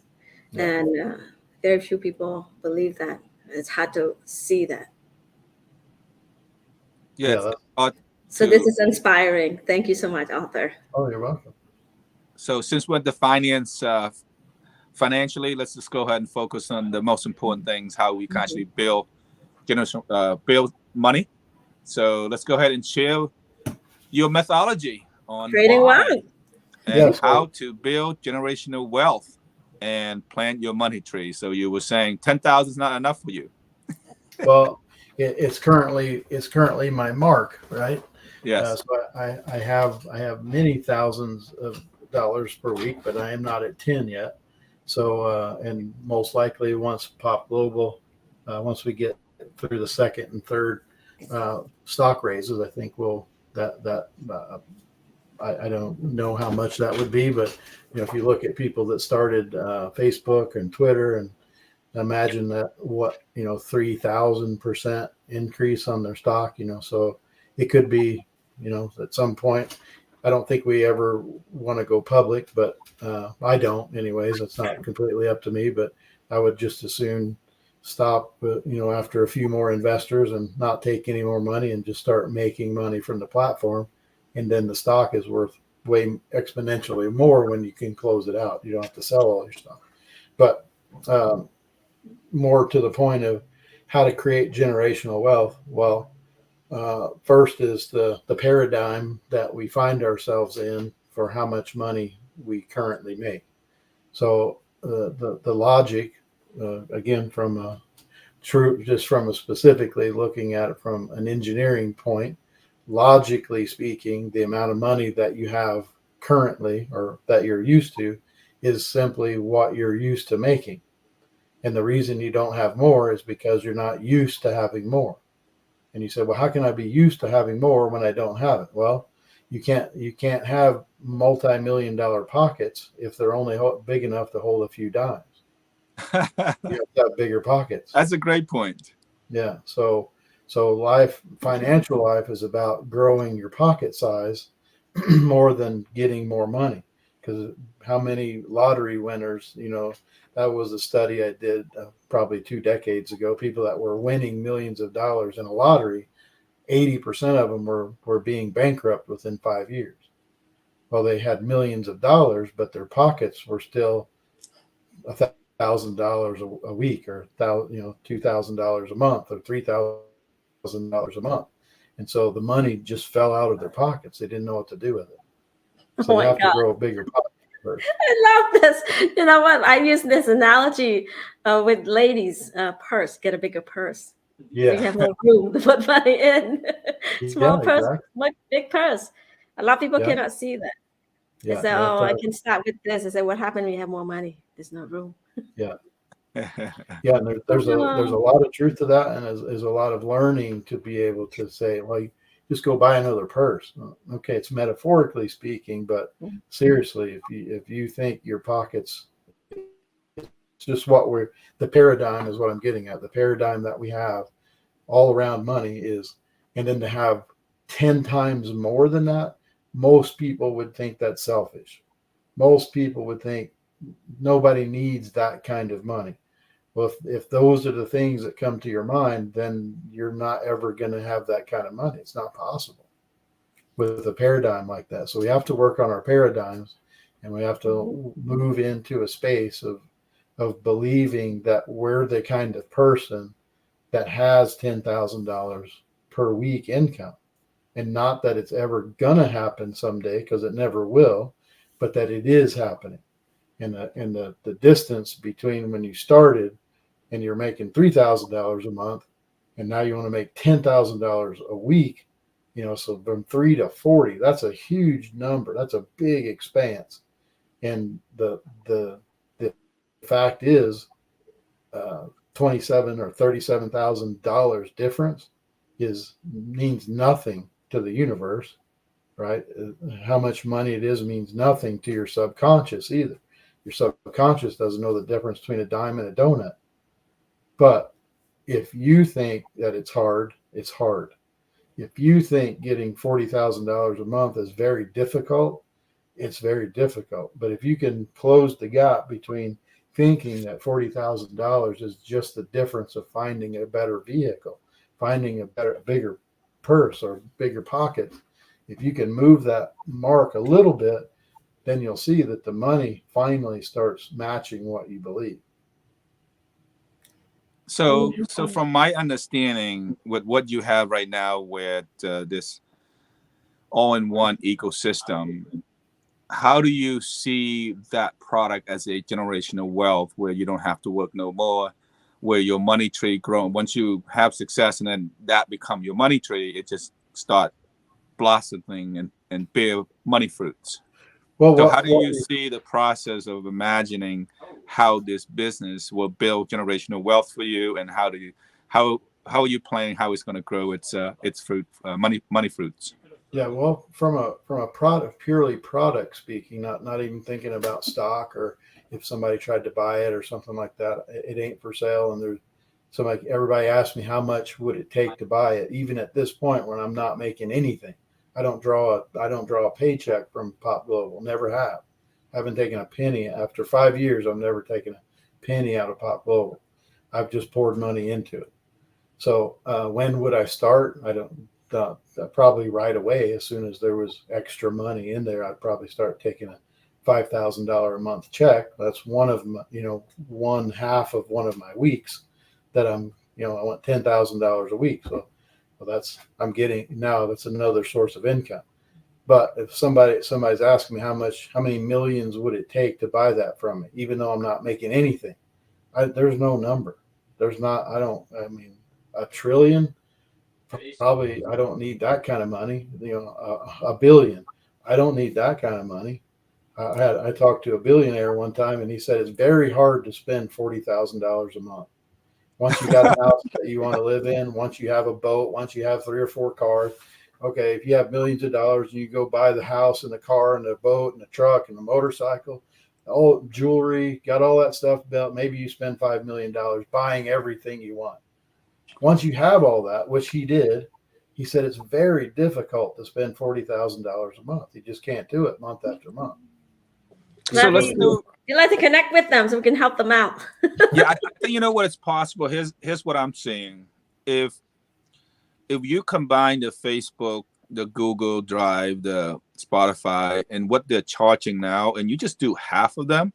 Yeah. And very few people believe that. It's hard to see that. Yeah. So this is inspiring. Thank you so much, Arthur. Oh, you're welcome. So since we're at the financially, let's just go ahead and focus on the most important things, how we can actually build money. So let's go ahead and share your methodology on trading wealth and how to build generational wealth and plant your money tree. So you were saying 10,000 is not enough for you. Well, it's currently my mark, right? Yes. So I have many thousands of dollars per week, but I am not at 10 yet. So and most likely once Pop Global, once we get through the second and third stock raises, I think I don't know how much that would be, but if you look at people that started Facebook and Twitter, and imagine that 3,000% increase on their stock, so it could be, at some point. I don't think we ever want to go public, but I don't anyways. It's not completely up to me, but I would just as soon stop, after a few more investors and not take any more money and just start making money from the platform. And then the stock is worth way exponentially more when you can close it out. You don't have to sell all your stuff. But more to the point of how to create generational wealth. Well, first is the paradigm that we find ourselves in for how much money we currently make. So the logic, again, specifically looking at it from an engineering point, logically speaking, the amount of money that you have currently or that you're used to is simply what you're used to making. And the reason you don't have more is because you're not used to having more. And you said, well, how can I be used to having more when I don't have it? Well, you can't have multi-million-dollar pockets if they're only big enough to hold a few dimes. You have to have bigger pockets. That's a great point. Yeah. So financial life is about growing your pocket size more than getting more money. Because how many lottery winners, that was a study I did probably 2 decades ago. People that were winning millions of dollars in a lottery, 80% of them were being bankrupt within 5 years. Well, they had millions of dollars, but their pockets were still $1,000 a week, or $2,000 a month, or $3,000 a month, and so the money just fell out of their pockets. They didn't know what to do with it. So you have to grow a bigger pocket first. I love this. You know what? I use this analogy with ladies' purse. Get a bigger purse. Yeah. So you have more room to put money in. Small purse, exactly. Big purse. A lot of people cannot see that. They say, I can start with this. I say, what happened when you have more money? There's no room. Yeah. Yeah, and there's a lot of truth to that, and there's a lot of learning to be able to say, well, just go buy another purse. Okay, it's metaphorically speaking, but seriously, if you think your pockets, it's just the paradigm is what I'm getting at. The paradigm that we have all around money is, and then to have 10 times more than that, most people would think that's selfish. Most people would think nobody needs that kind of money. Well, if those are the things that come to your mind, then you're not ever going to have that kind of money. It's not possible with a paradigm like that. So we have to work on our paradigms, and we have to move into a space of of believing that we're the kind of person that has $10,000 per week income, and not that it's ever gonna happen someday, because it never will, but that it is happening. And the distance between when you started and you're making $3,000 a month, and now you want to make $10,000 a week, so from 3 to 40, that's a huge number. That's a big expanse. And the fact is, $27,000 or $37,000 difference means nothing to the universe, right? How much money it is means nothing to your subconscious either. Your subconscious doesn't know the difference between a dime and a donut. But if you think that it's hard, it's hard. If you think getting $40,000 a month is very difficult, it's very difficult. But if you can close the gap between thinking that $40,000 is just the difference of finding a better vehicle, finding a bigger purse or bigger pockets, if you can move that mark a little bit, then you'll see that the money finally starts matching what you believe. So from my understanding, with what you have right now with this all-in-one ecosystem, how do you see that product as a generational wealth where you don't have to work no more, where your money tree grows? Once you have success and then that become your money tree, it just start blossoming and bear money fruits. Well, so how do you see the process of imagining how this business will build generational wealth for you, and how are you planning how it's going to grow its fruit, money fruits? Yeah, well, from a purely product speaking, not even thinking about stock or if somebody tried to buy it or something like that, it ain't for sale. And everybody asks me how much would it take to buy it, even at this point when I'm not making anything. I don't draw a paycheck from Pop Global. Never have. Haven't taken a penny. After 5 years, I've never taken a penny out of Pop Global. I've just poured money into it. So when would I start? I don't. Probably right away. As soon as there was extra money in there, I'd probably start taking a $5,000 a month check. That's one half of one of my weeks that I want $10,000 a week. So I'm getting now. That's another source of income. But if somebody's asking me how many millions would it take to buy that from me, even though I'm not making anything, there's no number. There's not. A trillion. Probably I don't need that kind of money. A billion. I don't need that kind of money. I talked to a billionaire one time, and he said it's very hard to spend $40,000 a month. Once you got a house that you want to live in, once you have a boat, once you have 3 or 4 cars. Okay, if you have millions of dollars and you go buy the house and the car and the boat and the truck and the motorcycle, all jewelry, got all that stuff built, maybe you spend $5 million buying everything you want. Once you have all that, which he did, he said it's very difficult to spend $40,000 a month. You just can't do it month after month. So you like to connect with them so we can help them out. Yeah, I think you know what, it's possible. Here's what I'm saying. If you combine the Facebook, the Google Drive, the Spotify, and what they're charging now, and you just do half of them,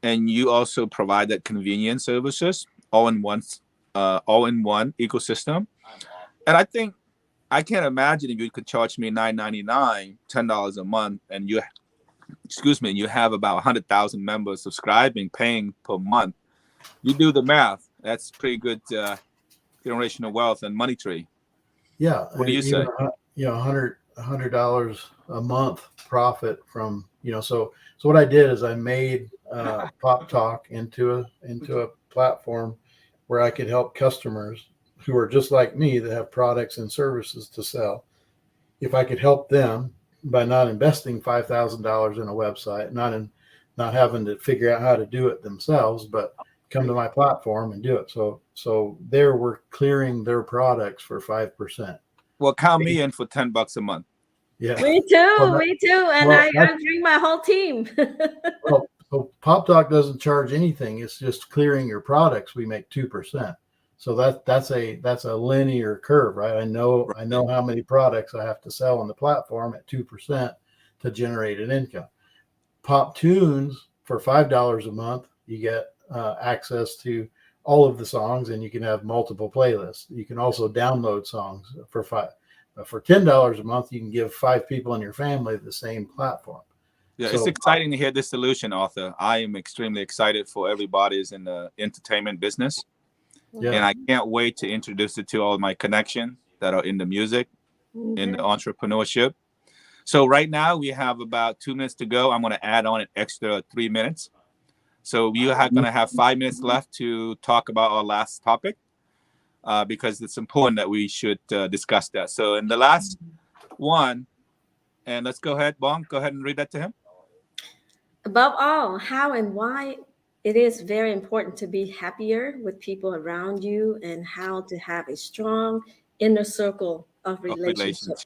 and you also provide that convenience services all in one ecosystem. And I think I can't imagine if you could charge me $9.99, $10 a month, and you have about 100,000 members subscribing, paying per month. You do the math. That's pretty good generational wealth and money tree. Yeah. What do you say? $100 a month profit from, so what I did is I made Pop Talk into a platform where I could help customers who are just like me that have products and services to sell. If I could help them by not investing $5,000 in a website, not having to figure out how to do it themselves, but come to my platform and do it. So there we're clearing their products for 5%. Well, count me in for $10 a month. Yeah. Me too. And I bring my whole team. So Pop Talk doesn't charge anything. It's just clearing your products. We make 2%. So that's a linear curve, right? I know how many products I have to sell on the platform at 2% to generate an income. Pop Tunes for $5 a month, you get access to all of the songs, and you can have multiple playlists. You can also download songs for $10 a month. You can give 5 people in your family the same platform. Yeah, it's exciting to hear this solution, Arthur. I am extremely excited for everybody who's in the entertainment business. Yeah. And I can't wait to introduce it to all my connections that are in the music, in the entrepreneurship. So right now we have about 2 minutes to go. I'm going to add on an extra 3 minutes. So you are going to have 5 minutes left to talk about our last topic, because it's important that we should discuss that. So in the last one, and let's go ahead, Bong, go ahead and read that to him. Above all, how and why it is very important to be happier with people around you, and how to have a strong inner circle of relationships.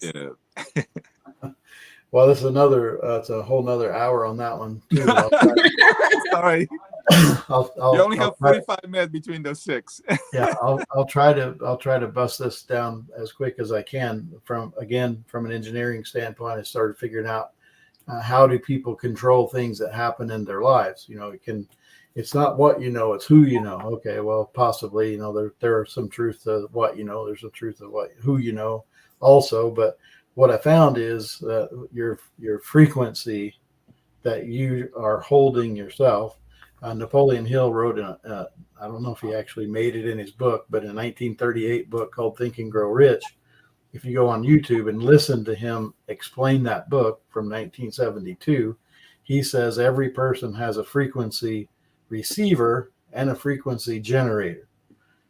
Well, this is it's a whole nother hour on that one too. Sorry. You only have 45 minutes between those 6. Yeah, I'll try to bust this down as quick as I can. From an engineering standpoint, I started figuring out how do people control things that happen in their lives. It's not what you know, it's who you know. Okay, well, possibly, there are some truth to what you know. There's a truth to who you know also. But what I found is that your frequency that you are holding yourself. Napoleon Hill wrote I don't know if he actually made it in his book, but in a 1938 book called Think and Grow Rich. If you go on YouTube and listen to him explain that book from 1972, he says every person has a frequency receiver and a frequency generator.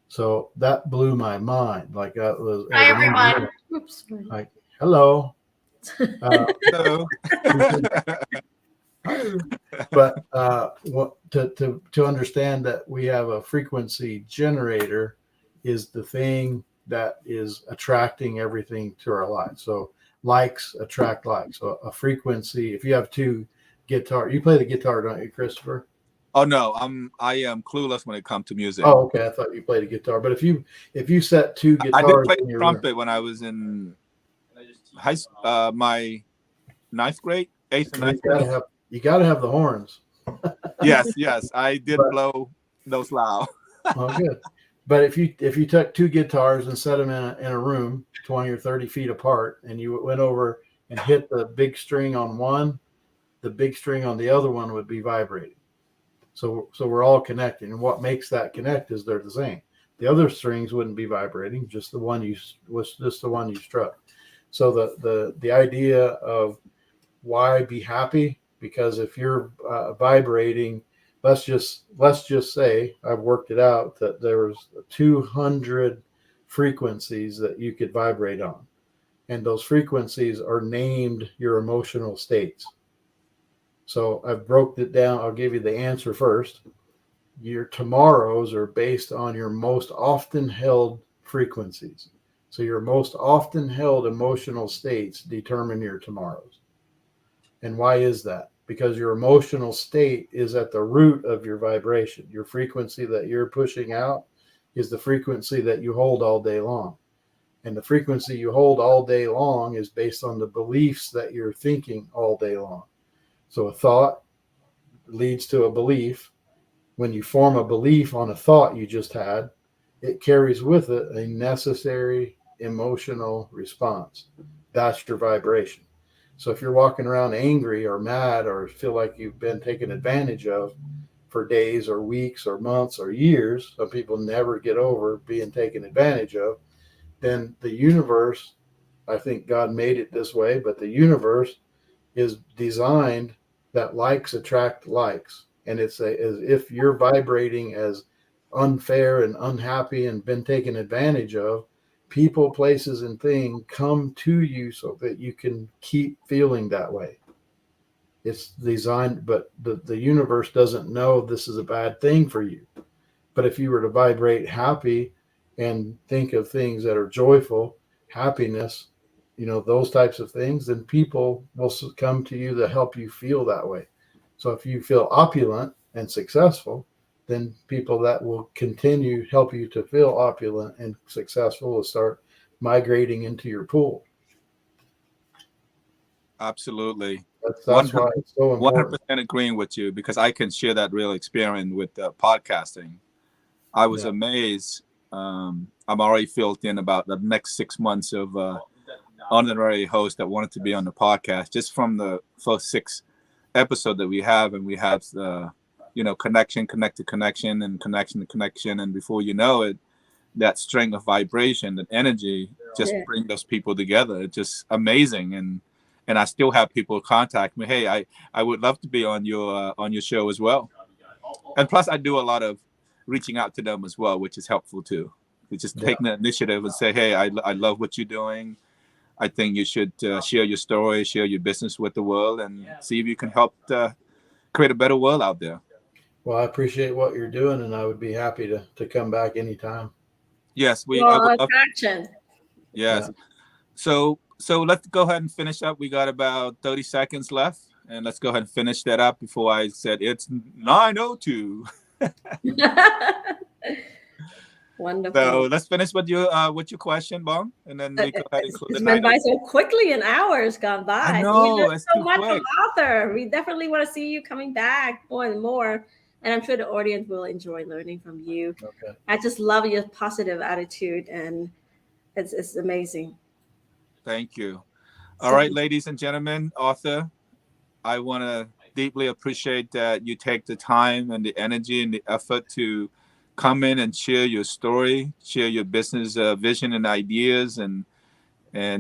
So that blew my mind. Like that was. Hi, everyone. Oops. Like, hello. Hello. But to understand that we have a frequency generator is the thing that is attracting everything to our lives. So likes attract likes. So a frequency, if you have 2 guitar, you play the guitar, don't you, Christopher? Oh no, I am clueless when it comes to music. Oh, okay. I thought you played a guitar, but if you set 2 guitars, I did play the trumpet when I was in my 9th grade, 8th and 9th grade. You got to have the horns. Yes, I did blow those loud. Oh, good. But if you took 2 guitars and set them in a room 20 or 30 feet apart, and you went over and hit the big string on one, the big string on the other one would be vibrating. So we're all connected, and what makes that connect is they're the same. The other strings wouldn't be vibrating, just the one you struck. So the idea of why be happy, because if you're vibrating, let's just say I've worked it out that there was 200 frequencies that you could vibrate on, and those frequencies are named your emotional states. So I've broke it down. I'll give you the answer first. Your tomorrows are based on your most often held frequencies. So your most often held emotional states determine your tomorrows. And why is that? Because your emotional state is at the root of your vibration. Your frequency that you're pushing out is the frequency that you hold all day long. And the frequency you hold all day long is based on the beliefs that you're thinking all day long. So a thought leads to a belief. When you form a belief on a thought you just had, it carries with it a necessary emotional response. That's your vibration. So if you're walking around angry or mad or feel like you've been taken advantage of for days or weeks or months or years, some people never get over being taken advantage of, then the universe, I think God made it this way, but the universe is designed that likes attract likes. And it's as if you're vibrating as unfair and unhappy and been taken advantage of, people, places, and things come to you so that you can keep feeling that way. It's designed, but the universe doesn't know this is a bad thing for you. But if you were to vibrate happy and think of things that are joyful, happiness, those types of things, then people will come to you to help you feel that way. So if you feel opulent and successful, then people that will continue help you to feel opulent and successful will start migrating into your pool. Absolutely. That's why it's so important. 100% agreeing with you, because I can share that real experience with podcasting. I was amazed. I'm already filled in about the next 6 months of honorary hosts that wanted to be on the podcast, just from the first 6 episodes that we have. And we have, connection to connection, and before you know it, that string of vibration, that energy, just bring those people together. It's just amazing. And I still have people contact me. Hey, I would love to be on your show as well. And plus, I do a lot of reaching out to them as well, which is helpful too. It's just taking the initiative and say, hey, I love what you're doing. I think you should share your story, share your business with the world, and see if you can help create a better world out there. Well, I appreciate what you're doing, and I would be happy to come back anytime. Yes, attraction. Yes. Yeah. So let's go ahead and finish up. We got about 30 seconds left, and let's go ahead and finish that up before I said it's 9:02. Wonderful. So let's finish with your question, Bong, and then we go ahead and close. It's been by so quickly, an hour's gone by. I know, we learned it's so too much quick. from Arthur. We definitely want to see you coming back more and more, and I'm sure the audience will enjoy learning from you. Okay. I just love your positive attitude, and it's amazing. Thank you. All right, ladies and gentlemen, Arthur, I want to deeply appreciate that you take the time and the energy and the effort to come in and share your story, share your business vision and ideas, and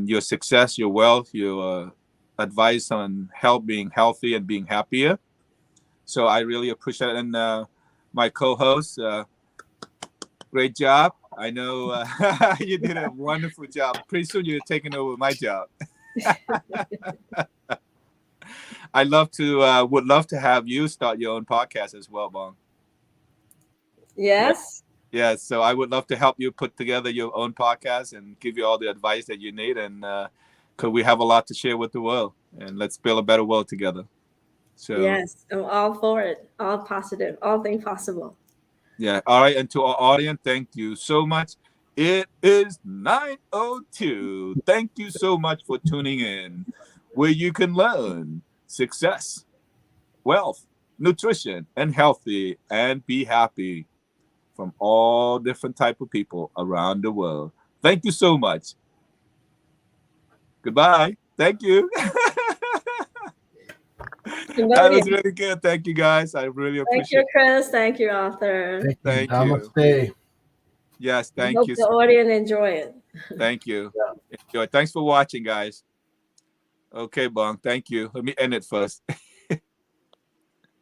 your success, your wealth, your advice on being healthy and being happier. So I really appreciate it. And my co-host, great job. I know you did a wonderful job. Pretty soon you're taking over my job. I would love to have you start your own podcast as well, Bong. Yes. Yeah, so I would love to help you put together your own podcast and give you all the advice that you need. And because we have a lot to share with the world, and let's build a better world together. So yes, I'm all for it. All positive, all things possible. Yeah. All right. And to our audience, thank you so much. It is 9:02. Thank you so much for tuning in, where you can learn success, wealth, nutrition, and healthy, and be happy from all different type of people around the world. Thank you so much. Goodbye. Thank you. That was really good. Thank you, guys. I really appreciate it. Thank you, Chris. Thank you, Arthur. Thank you. Namaste. Yes, thank hope you. The audience enjoy it. Thank you. Yeah. Enjoy. Thanks for watching, guys. Okay, Bong. Thank you. Let me end it first.